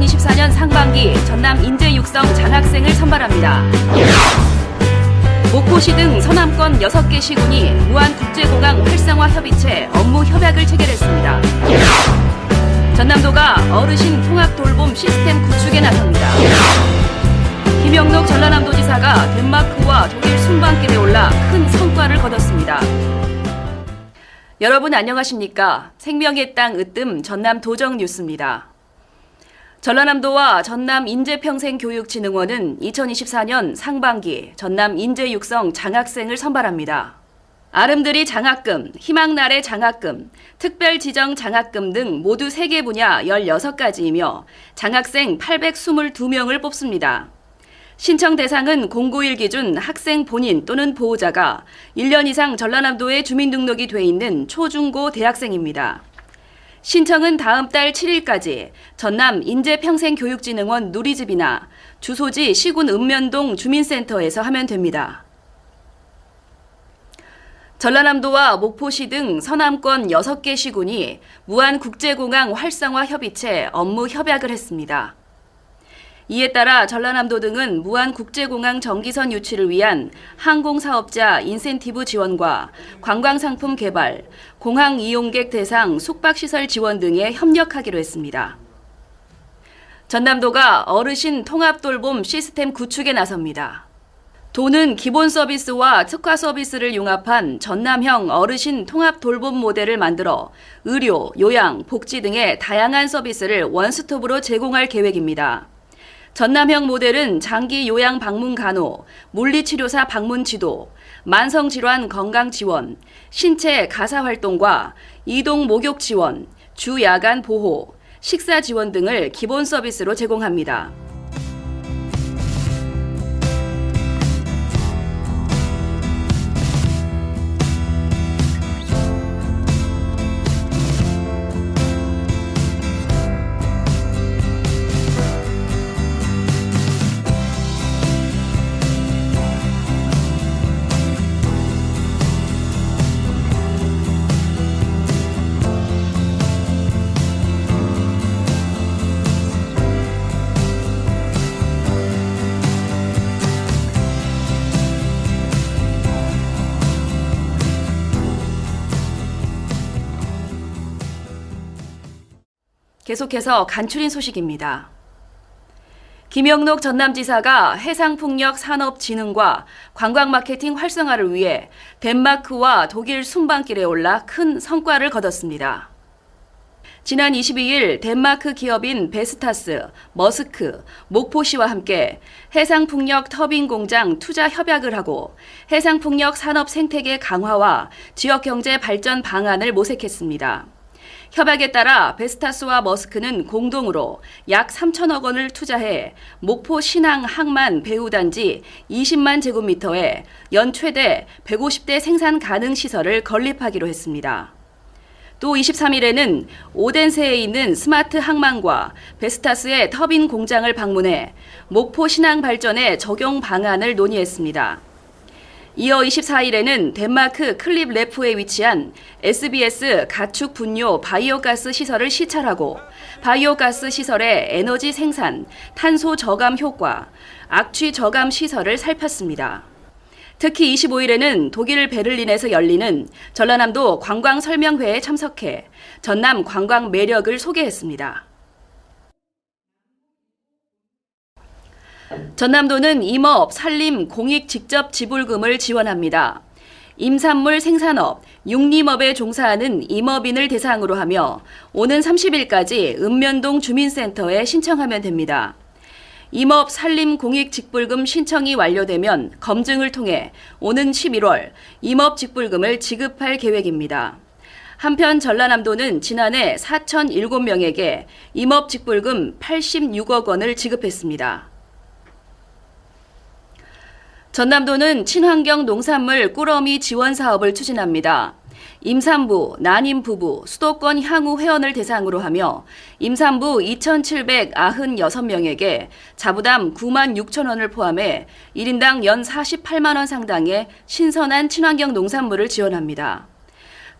2024년 상반기 전남 인재 육성 장학생을 선발합니다. 목포시 등 서남권 6개 시군이 무안국제공항 활성화 협의체 업무 협약을 체결했습니다. 전남도가 어르신 통합 돌봄 시스템 구축에 나섭니다. 김영록 전라남도지사가 덴마크와 독일 순방길에 올라 큰 성과를 거뒀습니다. 여러분 안녕하십니까? 생명의 땅 으뜸 전남 도정 뉴스입니다. 전라남도와 전남 인재평생교육진흥원은 2024년 상반기 전남 인재육성 장학생을 선발합니다. 아름드리 장학금, 희망날의 장학금, 특별지정 장학금 등 모두 3개 분야 16가지이며 장학생 822명을 뽑습니다. 신청 대상은 091 기준 학생 본인 또는 보호자가 1년 이상 전라남도에 주민등록이 돼 있는 초중고 대학생입니다. 신청은 다음 달 7일까지 전남 인재평생교육진흥원 누리집이나 주소지 시군 읍면동 주민센터에서 하면 됩니다. 전라남도와 목포시 등 서남권 6개 시군이 무안국제공항 활성화 협의체 업무 협약을 했습니다. 이에 따라 전라남도 등은 무안국제공항 정기선 유치를 위한 항공사업자 인센티브 지원과 관광상품 개발, 공항 이용객 대상 숙박시설 지원 등에 협력하기로 했습니다. 전남도가 어르신 통합돌봄 시스템 구축에 나섭니다. 도는 기본 서비스와 특화 서비스를 융합한 전남형 어르신 통합 돌봄 모델을 만들어 의료, 요양, 복지 등의 다양한 서비스를 원스톱으로 제공할 계획입니다. 전남형 모델은 장기 요양 방문 간호, 물리치료사 방문 지도, 만성질환 건강 지원, 신체 가사 활동과 이동 목욕 지원, 주 야간 보호, 식사 지원 등을 기본 서비스로 제공합니다. 계속해서 간추린 소식입니다. 김영록 전남지사가 해상풍력 산업진흥과 관광마케팅 활성화를 위해 덴마크와 독일 순방길에 올라 큰 성과를 거뒀습니다. 지난 22일 덴마크 기업인 베스타스, 머스크, 목포시와 함께 해상풍력 터빈 공장 투자 협약을 하고 해상풍력 산업 생태계 강화와 지역경제 발전 방안을 모색했습니다. 협약에 따라 베스타스와 머스크는 공동으로 약 3천억 원을 투자해 목포 신항 항만 배후단지 20만 제곱미터에 연 최대 150대 생산 가능 시설을 건립하기로 했습니다. 또 23일에는 오덴세에 있는 스마트 항만과 베스타스의 터빈 공장을 방문해 목포 신항 발전의 적용 방안을 논의했습니다. 이어 24일에는 덴마크 클립레프에 위치한 SBS 가축 분뇨 바이오가스 시설을 시찰하고 바이오가스 시설의 에너지 생산, 탄소 저감 효과, 악취 저감 시설을 살폈습니다. 특히 25일에는 독일 베를린에서 열리는 전라남도 관광설명회에 참석해 전남 관광 매력을 소개했습니다. 전남도는 임업, 산림, 공익 직접 지불금을 지원합니다. 임산물 생산업, 육림업에 종사하는 임업인을 대상으로 하며 오는 30일까지 읍면동 주민센터에 신청하면 됩니다. 임업, 산림, 공익 직불금 신청이 완료되면 검증을 통해 오는 11월 임업 직불금을 지급할 계획입니다. 한편 전라남도는 지난해 4,007명에게 임업 직불금 86억 원을 지급했습니다. 전남도는 친환경 농산물 꾸러미 지원 사업을 추진합니다. 임산부, 난임부부, 수도권 향후 회원을 대상으로 하며 임산부 2,796명에게 자부담 9만 6천 원을 포함해 1인당 연 48만 원 상당의 신선한 친환경 농산물을 지원합니다.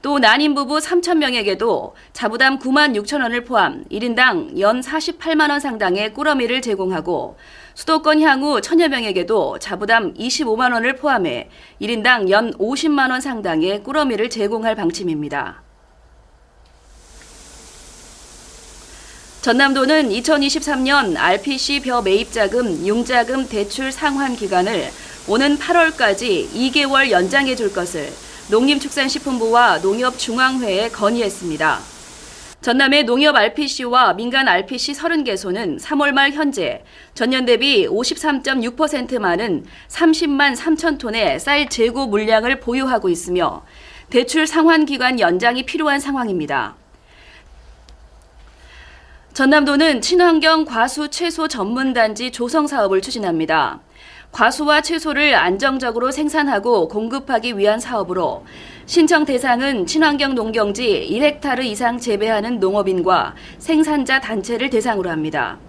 또 난임 부부 3,000명에게도 자부담 9만 6천 원을 포함 1인당 연 48만 원 상당의 꾸러미를 제공하고 수도권 향후 1,000여 명에게도 자부담 25만 원을 포함해 1인당 연 50만 원 상당의 꾸러미를 제공할 방침입니다. 전남도는 2023년 RPC 벼 매입자금, 융자금 대출 상환 기간을 오는 8월까지 2개월 연장해 줄 것을 농림축산식품부와 농협중앙회에 건의했습니다. 전남의 농협 RPC와 민간 RPC 30개소는 3월 말 현재 전년 대비 53.6% 많은 30만 3천 톤의 쌀 재고 물량을 보유하고 있으며 대출 상환 기간 연장이 필요한 상황입니다. 전남도는 친환경 과수 채소 전문단지 조성 사업을 추진합니다. 과수와 채소를 안정적으로 생산하고 공급하기 위한 사업으로 신청 대상은 친환경 농경지 1헥타르 이상 재배하는 농업인과 생산자 단체를 대상으로 합니다.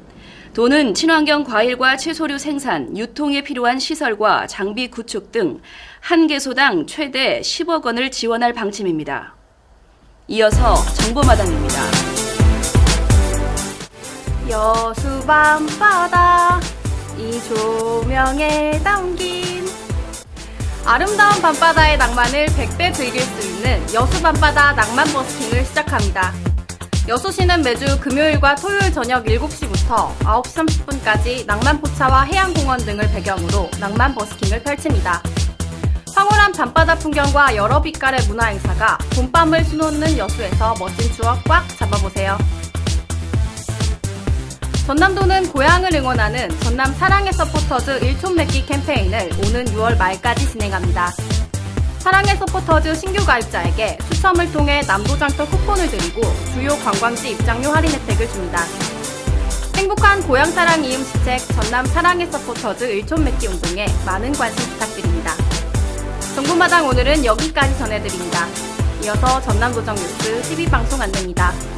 도는 친환경 과일과 채소류 생산, 유통에 필요한 시설과 장비 구축 등 한 개소당 최대 10억 원을 지원할 방침입니다. 이어서 정보마당입니다. 여수 밤바다 이 조명에 담긴 아름다운 밤바다의 낭만을 100배 즐길 수 있는 여수 밤바다 낭만 버스킹을 시작합니다. 여수시는 매주 금요일과 토요일 저녁 7시부터 9시 30분까지 낭만포차와 해양공원 등을 배경으로 낭만 버스킹을 펼칩니다. 황홀한 밤바다 풍경과 여러 빛깔의 문화행사가 봄밤을 수놓는 여수에서 멋진 추억 꽉 잡아보세요. 전남도는 고향을 응원하는 전남 사랑의 서포터즈 1촌 맺기 캠페인을 오는 6월 말까지 진행합니다. 사랑의 서포터즈 신규 가입자에게 추첨을 통해 남도장터 쿠폰을 드리고 주요 관광지 입장료 할인 혜택을 줍니다. 행복한 고향사랑 이음시책 전남 사랑의 서포터즈 1촌 맺기 운동에 많은 관심 부탁드립니다. 정보마당 오늘은 여기까지 전해드립니다. 이어서 전남도정 뉴스 12방송 안내입니다.